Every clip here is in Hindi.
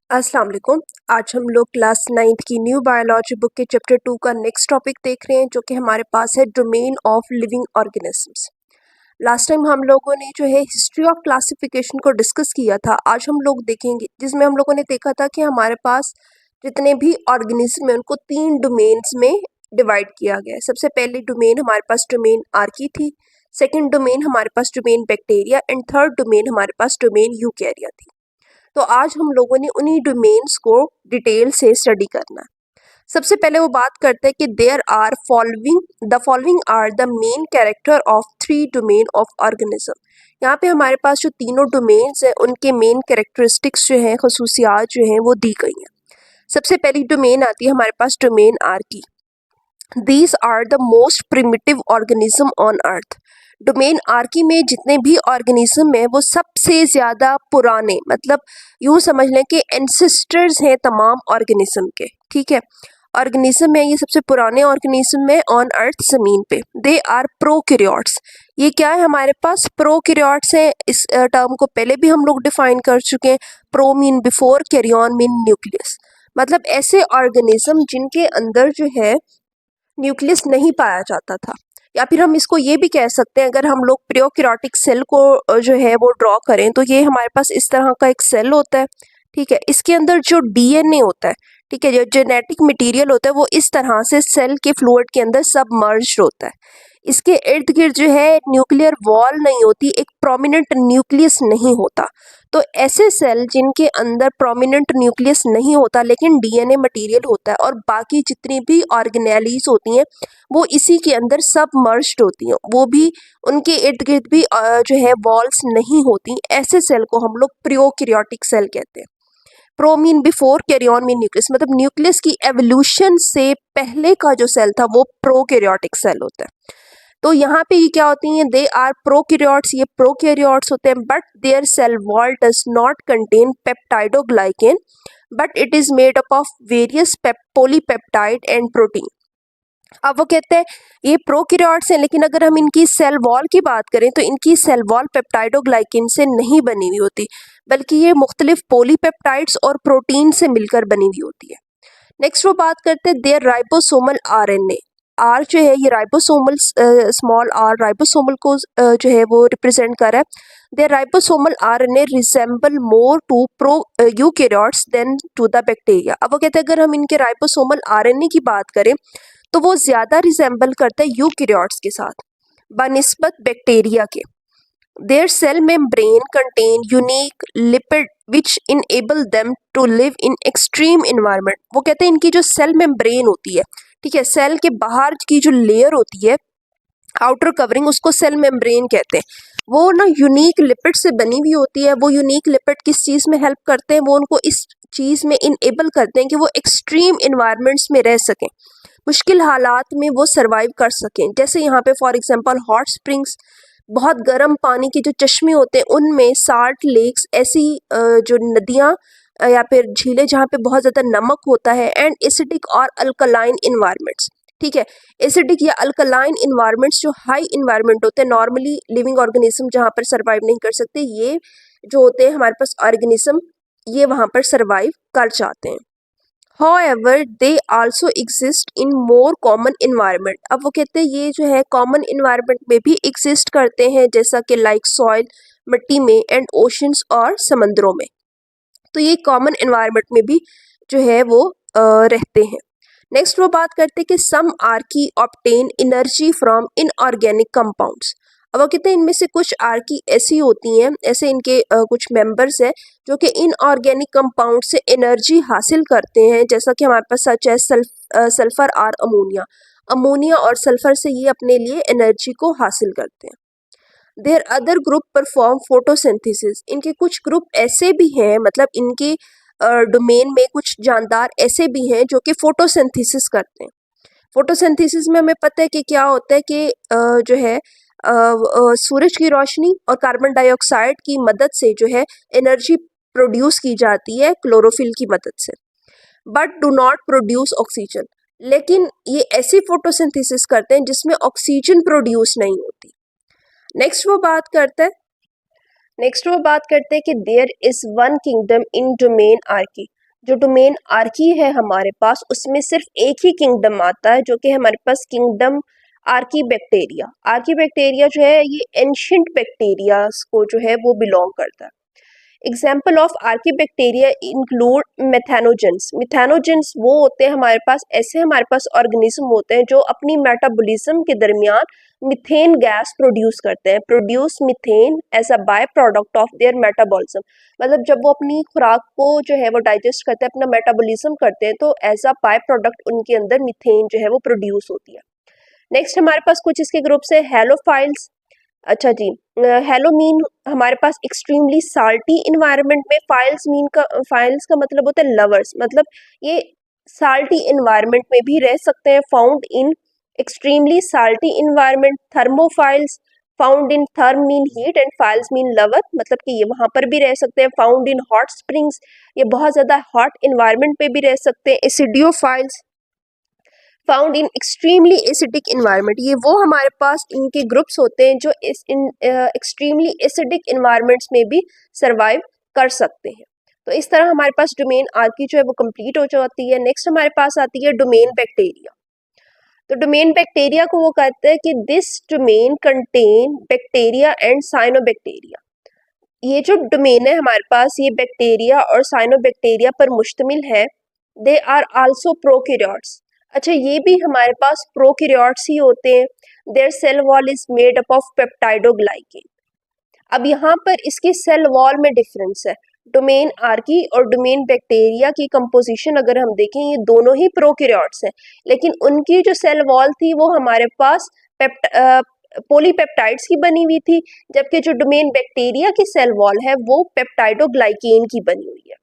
अस्सलाम वालेकुम। आज हम लोग क्लास 9th की न्यू बायोलॉजी बुक के चैप्टर 2 का नेक्स्ट टॉपिक देख रहे हैं, जो कि हमारे पास है domain of living organisms. Last time हम लोगों ने जो है हिस्ट्री ऑफ क्लासिफिकेशन को डिस्कस किया था। आज हम लोग देखेंगे, जिसमें हम लोगों ने देखा था कि हमारे पास जितने भी ऑर्गेनिज्म हैं उनको 3 डोमेन्स में डिवाइड किया गया है। सबसे पहली डोमेन हमारे पास डोमेन आर्की थी, सेकेंड डोमेन हमारे पास domain bacteria and third domain हमारे पास डोमेन यूकैरिया थी। तो आज हम लोगों ने उन्हीं डोमेन्स को डिटेल से स्टडी करना है। सबसे पहले वो बात करते हैं कि there are following are the main character of 3 domain of organism. यहाँ पे हमारे पास जो तीनों डोमेन्स हैं उनके मेन कैरेक्टरिस्टिक्स जो हैं, खसूसियात जो हैं वो दी गई हैं। सबसे पहली डोमेन आती है हमारे पास domain archaea. These are the most primitive organism on earth. Domain archaea में जितने भी ऑर्गेनिज्म हैं वो सबसे ज़्यादा पुराने, मतलब यूँ समझ लें कि एंसेस्टर्स हैं तमाम ऑर्गेनिज्म के। ठीक है, ऑर्गेनिज्म है, ये सबसे पुराने ऑर्गेनिज्म है ऑन अर्थ ज़मीन पे। They are prokaryotes. ये क्या है हमारे पास? प्रोकैरियोट्स हैं। इस टर्म को पहले भी हम लोग डिफाइन कर चुके हैं। Pro mean before, karyon mean nucleus. मतलब ऐसे ऑर्गेनिज्म जिनके अंदर जो है न्यूक्लियस नहीं पाया जाता था। या फिर हम इसको ये भी कह सकते हैं, अगर हम लोग प्रोकैरियोटिक सेल को जो है वो ड्रॉ करें तो ये हमारे पास इस तरह का एक सेल होता है। ठीक है, इसके अंदर जो डीएनए होता है, ठीक है, जो जेनेटिक मटेरियल होता है वो इस तरह से सेल के फ्लूइड के अंदर सबमर्ज्ड होता है। इसके इर्द गिर्द जो है न्यूक्लियर वॉल नहीं होती, एक प्रोमिनेंट न्यूक्लियस नहीं होता। तो ऐसे सेल जिनके अंदर प्रोमिनेंट न्यूक्लियस नहीं होता लेकिन डीएनए मटेरियल होता है और बाकी जितनी भी ऑर्गेनेलीज होती हैं वो इसी के अंदर सबमर्ज्ड होती हैं, वो भी उनके इर्द गिर्द भी जो है वॉल्स नहीं होती, ऐसे सेल को हम लोग प्रोकैरियोटिक सेल कहते हैं। Pro mean before, karyon mean nucleus, मतलब न्यूक्लियस की एवोल्यूशन से पहले का जो सेल था वो प्रोकैरियोटिक सेल होता है। तो यहाँ पे ये क्या होती हैं? दे आर प्रोकैरियोट्स, ये प्रोकैरियोट्स होते हैं, but their cell wall does not contain peptidoglycan, but it is made up of various polypeptide and protein. अब वो कहते हैं ये प्रोकैरियोट्स हैं, लेकिन अगर हम इनकी सेल वॉल की बात करें तो इनकी सेल वॉल पेप्टाइडोग्लाइकेन से नहीं बनी हुई होती, बल्कि ये मुख्तलिफ पॉलीपेप्टाइड्स और प्रोटीन से मिलकर बनी हुई होती है। नेक्स्ट वो बात करते हैं देयर राइबोसोमल आरएनए। आर जो है ये राइबोसोमल, स्मॉल आर राइबोसोमल को जो है वो रिप्रेजेंट कर रहा है। Their ribosomal RNA resemble more to pro eukaryotes than to the bacteria. अब वो कहते हैं अगर हम इनके राइबोसोमल आरएनए की बात करें तो वो ज़्यादा रिसेंबल करता है यूकैरियोट्स के साथ बनिस्बत बैक्टीरिया के। Their cell membrane contain unique lipid which enable them to live in extreme environment। वो कहते हैं इनकी जो सेल मेम्ब्रेन होती है, ठीक है, सेल के बाहर की जो लेयर होती है, आउटर कवरिंग, उसको सेल मेम्ब्रेन कहते हैं। वो ना यूनिक लिपिड से बनी हुई होती है। वो यूनिक लिपिड किस चीज़ में हेल्प करते हैं? वो उनको इस चीज़ में इनेबल करते हैं कि वो एक्सट्रीम इन्वायरमेंट्स में रह सकें, मुश्किल हालात में वो सर्वाइव कर सकें। जैसे यहाँ पे फॉर एग्जांपल हॉट स्प्रिंग्स, बहुत गर्म पानी के जो चश्मे होते हैं उनमें, साल्ट लेक्स, ऐसी जो नदियाँ या फिर झीलें जहाँ पे बहुत ज़्यादा नमक होता है, एंड एसिडिक और अल्कलाइन इन्वायरमेंट्स। ठीक है, एसिडिक या अल्कलाइन इन्वायरमेंट्स जो हाई इन्वायरमेंट होते हैं, नॉर्मली लिविंग ऑर्गेनिज्म जहाँ पर सर्वाइव नहीं कर सकते, ये जो होते हैं हमारे पास ऑर्गेनिज्म, ये वहाँ पर सर्वाइव कर जाते हैं। However, they also exist in more common environment। अब वो कहते हैं ये जो है कॉमन इन्वायरमेंट में भी एग्जिस्ट करते हैं, जैसा कि लाइक सॉइल, मिट्टी में, एंड ओशंस और समंदरों में। तो ये कॉमन इन्वायरमेंट में भी जो है वो रहते हैं। नेक्स्ट वो बात करते हैं कि some archaea obtain energy from inorganic compounds. अब वो कहते हैं इनमें से कुछ आर्की ऐसी होती हैं, ऐसे इनके कुछ मेंबर्स हैं जो कि इनऑर्गेनिक कंपाउंड से एनर्जी हासिल करते हैं, जैसा कि हमारे पास सच है सल्फर और अमोनिया। अमोनिया और सल्फर से ये अपने लिए एनर्जी को हासिल करते हैं। Their other group perform photosynthesis. इनके कुछ ग्रुप ऐसे भी हैं, मतलब इनके डोमेन में कुछ जानदार ऐसे भी हैं जो कि फोटोसिंथेसिस करते हैं। फोटोसिंथेसिस में हमें पता है कि क्या होता है कि जो है सूरज की रोशनी और कार्बन डाइऑक्साइड की मदद से जो है एनर्जी प्रोड्यूस की जाती है क्लोरोफिल की मदद से, but do not produce oxygen. लेकिन ये ऐसी फोटोसिंथेसिस करते हैं जिसमें ऑक्सीजन प्रोड्यूस नहीं होती। नेक्स्ट वो बात करते हैं कि there is one kingdom in domain Archaea. जो डोमेन आर्की है हमारे पास, उसमें सिर्फ एक ही किंगडम आता है, जो कि हमारे पास किंगडम आर्कीबैक्टीरिया। आर्कीबैक्टीरिया जो है ये एंशियंट बैक्टीरिया को जो है वो बिलोंग करता है। Example of archaebacteria include methanogens. Methanogens वो होते हैं हमारे पास, ऐसे हमारे पास ऑर्गेनिज्म होते हैं जो अपनी मेटाबॉलिज्म के दरमियान मिथेन गैस प्रोड्यूस करते हैं, produce methane as a by product of their metabolism. मतलब जब वो अपनी खुराक को जो है वो डाइजेस्ट करते हैं, अपना मेटाबॉलिज्म करते हैं, तो एज अ बाय प्रोडक्ट उनके अंदर मिथेन जो है वो प्रोड्यूस होती है। नेक्स्ट हमारे पास कुछ इसके ग्रुप्स है, हेलोफाइल्स। अच्छा जी, हेलो मीन हमारे पास एक्सट्रीमली साल्टी इन्वायरमेंट में, फाइल्स का मतलब होता है लवर्स, मतलब ये साल्टी इन्वायरमेंट में भी रह सकते हैं, found in extremely salty environment. Thermophiles found in, therm mean heat and philes mean lover, मतलब कि ये वहां पर भी रह सकते हैं। फाउंड इन हॉट स्प्रिंग्स, ये बहुत ज्यादा हॉट इन्वायरमेंट पे भी रह सकते हैं। Acidophiles found in extremely acidic environment, ये वो हमारे पास इनके ग्रुप्स होते हैं जो इस एक्सट्रीमली एसिडिक इन्वायरमेंट्स में भी सरवाइव कर सकते हैं। तो इस तरह हमारे पास डोमेन आर्की जो है वो कंप्लीट हो जाती है। नेक्स्ट हमारे पास आती है डोमेन बैक्टीरिया। तो डोमेन बैक्टीरिया को वो कहते हैं कि this domain contain bacteria and cyanobacteria. ये जो डोमेन है हमारे पास, ये बैक्टीरिया और साइनोबैक्टीरिया पर मुश्तमिल है। They are also prokaryotes. अच्छा, ये भी हमारे पास प्रोकैरियोट्स ही होते हैं। Their cell wall is made up of peptidoglycan. अब यहाँ पर इसकी सेल वॉल में डिफरेंस है। डोमेन आर्की और डोमेन बैक्टीरिया की कंपोजिशन अगर हम देखें, ये दोनों ही प्रोकैरियोट्स हैं, लेकिन उनकी जो सेल वॉल थी वो हमारे पास पॉलीपेप्टाइड्स की बनी हुई थी, जबकि जो डोमेन बैक्टीरिया की सेल वॉल है वो पेप्टाइडोग्लाइकेन की बनी हुई है।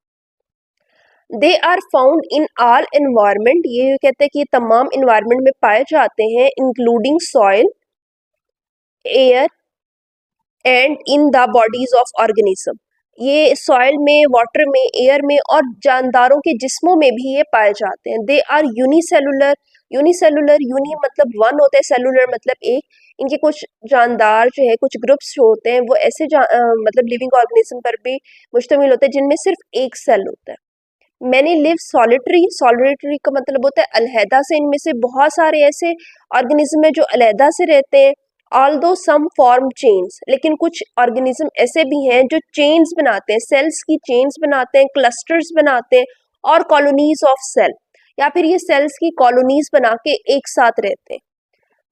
They are found in all environment, ये कहते हैं कि ये तमाम एनवायरमेंट में पाए जाते हैं, including soil, air and in the bodies of organism. ये सॉइल में, वाटर में, एयर में और जानदारों के जिस्मों में भी ये पाए जाते हैं। They are unicellular. Unicellular, uni मतलब वन होता है, सेलुलर मतलब एक। इनके कुछ जानदार जो है, कुछ ग्रुप्स जो होते हैं वो ऐसे मतलब लिविंग ऑर्गेनिज्म पर भी मुश्तमिल होते हैं जिनमें सिर्फ एक सेल होता है। Many live solitary. सॉलिटरी का मतलब होता है अलहदा से, इनमें से बहुत सारे ऐसे ऑर्गेनिज्म है जो अलहदा से रहते हैं। ऑल्दो सम फॉर्म चेन्स, लेकिन कुछ ऑर्गेनिज्म ऐसे भी हैं जो चेन्स बनाते हैं, सेल्स की चेन्स बनाते हैं, क्लस्टर्स बनाते हैं और कॉलोनीज ऑफ सेल, या फिर ये सेल्स की कॉलोनीज बना के एक साथ रहते हैं।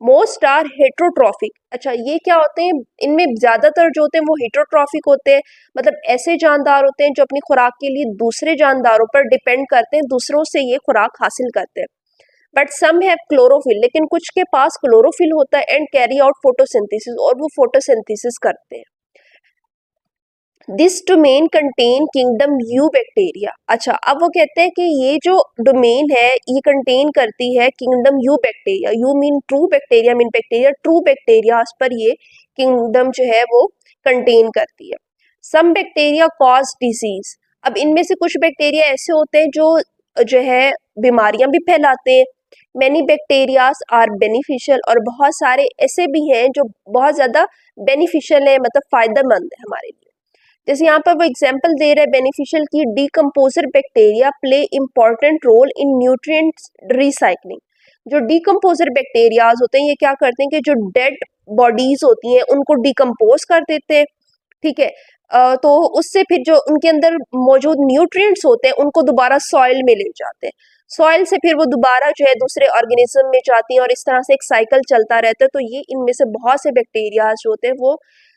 Most are heterotrophic. अच्छा, ये क्या होते हैं, इनमें ज्यादातर जो होते हैं वो हेट्रोट्रॉफिक होते हैं, मतलब ऐसे जानदार होते हैं जो अपनी खुराक के लिए दूसरे जानदारों पर डिपेंड करते हैं, दूसरों से ये खुराक हासिल करते हैं। बट सम हैव क्लोरोफिल, लेकिन कुछ के पास क्लोरोफिल होता है, एंड कैरी आउट फोटोसिंथेसिस, और वो फोटोसिंथेसिस करते हैं। This domain contain kingdom you bacteria. अच्छा, अब वो कहते हैं कि ये जो डोमेन है ये कंटेन करती है kingdom eubacteria. Eu mean true, bacteria mean bacteria, true bacteria पर ये किंगडम जो है वो कंटेन करती है। Some bacteria cause disease. अब इनमें से कुछ बैक्टीरिया ऐसे होते हैं जो है बीमारियां भी फैलाते हैं। मैनी बैक्टीरियाज आर बेनिफिशियल, और बहुत सारे ऐसे भी हैं जो बहुत ज्यादा बेनिफिशियल है, मतलब फायदेमंद है हमारे लिए। जैसे यहाँ पर वो एग्जाम्पल दे रहा है बेनिफिशियल की, decomposer bacteria play important role in nutrients recycling. जो डीकम्पोजर बैक्टीरियाज होते हैं ये क्या करते हैं कि जो डेड बॉडीज होती हैं उनको डीकम्पोज कर देते हैं, ठीक है। तो उससे फिर जो उनके अंदर मौजूद न्यूट्रिएंट्स होते हैं उनको दोबारा सॉइल में ले जाते हैं, सॉइल से फिर वो दोबारा जो है दूसरे ऑर्गेनिज्म में जाती हैं, और इस तरह से एक साइकिल चलता रहता है। तो ये इनमें से बहुत से बैक्टीरिया जो होते हैं वो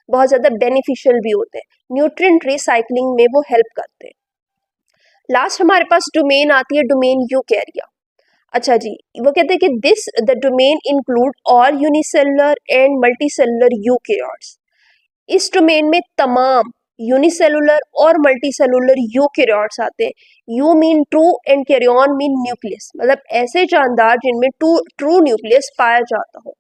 बहुत ज्यादा बेनिफिशियल भी होते हैं, न्यूट्रिएंट रिसाइकलिंग में वो हेल्प करते हैं। लास्ट हमारे पास डोमेन आती है डोमेन यूकैरिया। अच्छा जी, वो कहते हैं कि this the domain include all unicellular and multicellular eukaryotes. इस डोमेन में तमाम यूनिसेलुलर और मल्टीसेलुलर यूकैरियोट्स आते हैं। Eu mean true and karyon mean nucleus, मतलब ऐसे जानदार जिनमें ट्रू न्यूक्लियस पाया जाता हो।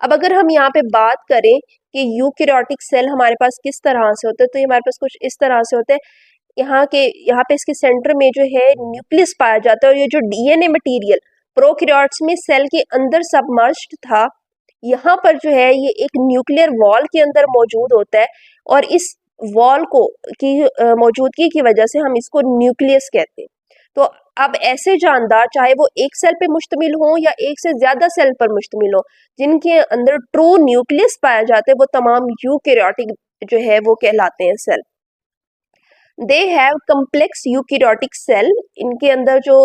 अब अगर हम यहाँ पे बात करें कि यूकैरियोटिक सेल हमारे पास किस तरह से होते हैं, तो ये हमारे पास कुछ इस तरह से होते हैं। यहाँ पे इसके सेंटर में जो है न्यूक्लियस पाया जाता है, और ये जो डीएनए मटेरियल प्रोकैरियोट्स में सेल के अंदर सबमर्ज्ड था, यहाँ पर जो है ये एक न्यूक्लियर वॉल के अंदर मौजूद होता है, और इस वॉल को की मौजूदगी की वजह से हम इसको न्यूक्लियस कहते हैं। तो अब ऐसे जानदार, चाहे वो एक सेल पे मुश्तमिल हो या एक से ज्यादा सेल पर मुश्तमिल हो, जिनके अंदर ट्रू न्यूक्लियस पाया जाता है, वो तमाम यूकैरियोटिक जो है वो कहलाते हैं cell. They have complex eukaryotic cell, इनके अंदर जो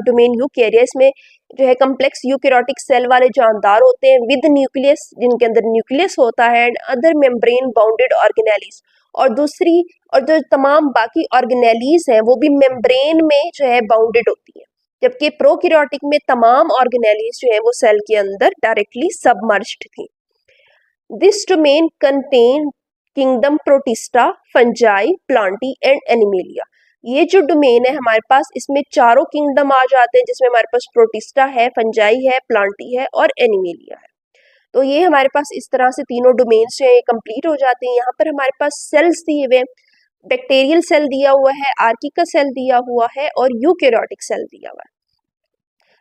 डोमेन यूकैरिया, इसमें जो है कम्प्लेक्स यूकैरियोटिक सेल वाले जानदार होते हैं विद न्यूक्लियस, जिनके अंदर न्यूक्लियस होता है, and other membrane bounded organelles, और दूसरी और जो तमाम बाकी ऑर्गेनेलीज हैं वो भी मेम्ब्रेन में जो है बाउंडेड होती है, जबकि प्रोकैरियोटिक में तमाम ऑर्गेनेलीज जो है वो सेल के अंदर डायरेक्टली सबमर्ज्ड थी। This domain contain kingdom protista, fungi, Plantae and animalia. ये जो डोमेन है हमारे पास, इसमें चारों किंगडम आ जाते हैं, जिसमें हमारे पास प्रोटिस्टा है, फंजाई है, प्लांटी है और एनिमेलिया है। तो ये हमारे पास इस तरह से तीनों डोमेन्स जो है कंप्लीट हो जाते हैं। यहाँ पर हमारे पास सेल्स दिए हुए हैं, बैक्टीरियल सेल दिया हुआ है, आर्की का सेल दिया हुआ है और यूकैरियोटिक सेल दिया हुआ है।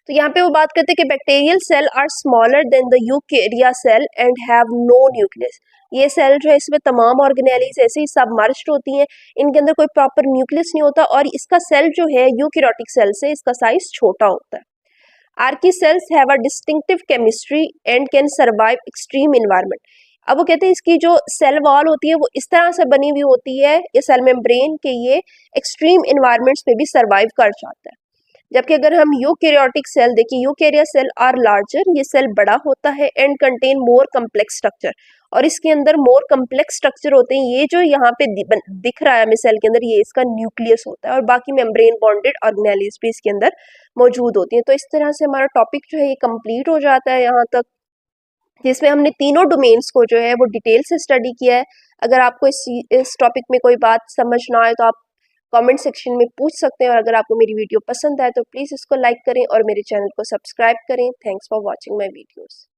तो यहाँ पे वो बात करते हैं कि bacterial cell are smaller than the eukarya cell and have no nucleus. ये सेल जो है, इसमें तमाम ऑर्गेनेलीज ऐसे ही सबमर्ज्ड होती हैं, इनके अंदर कोई प्रॉपर न्यूक्लियस नहीं होता, और इसका सेल जो है यूकैरियोटिक सेल से इसका साइज छोटा होता है। Archie cells have a distinctive chemistry and can survive extreme environment. अब वो कहते हैं इसकी जो सेल वॉल होती है वो इस तरह से बनी हुई होती है, ये सेल मेम्ब्रेन के ये एक्सट्रीम इन्वायरमेंट्स में भी सर्वाइव कर जाता है। जबकि अगर हम यूकैरियोटिक सेल देखिए, यूकैरिया सेल आर लार्जर, ये सेल बड़ा होता है, and contain more complex structure, और इसके अंदर मोर कम्प्लेक्स स्ट्रक्चर होते हैं। ये जो यहाँ पे दिख रहा है हमें सेल के अंदर, ये इसका न्यूक्लियस होता है, और बाकी मेम्ब्रेन बॉन्डेड ऑर्गेनेलीज भी इसके अंदर मौजूद होती हैं। तो इस तरह से हमारा टॉपिक जो है ये कंप्लीट हो जाता है यहाँ तक, जिसमें हमने तीनों डोमेन्स को जो है वो डिटेल से स्टडी किया है। अगर आपको इस टॉपिक में कोई बात समझ ना आए तो आप कमेंट सेक्शन में पूछ सकते हैं, और अगर आपको मेरी वीडियो पसंद आए तो प्लीज़ इसको लाइक करें और मेरे चैनल को सब्सक्राइब करें। Thanks for watching my videos.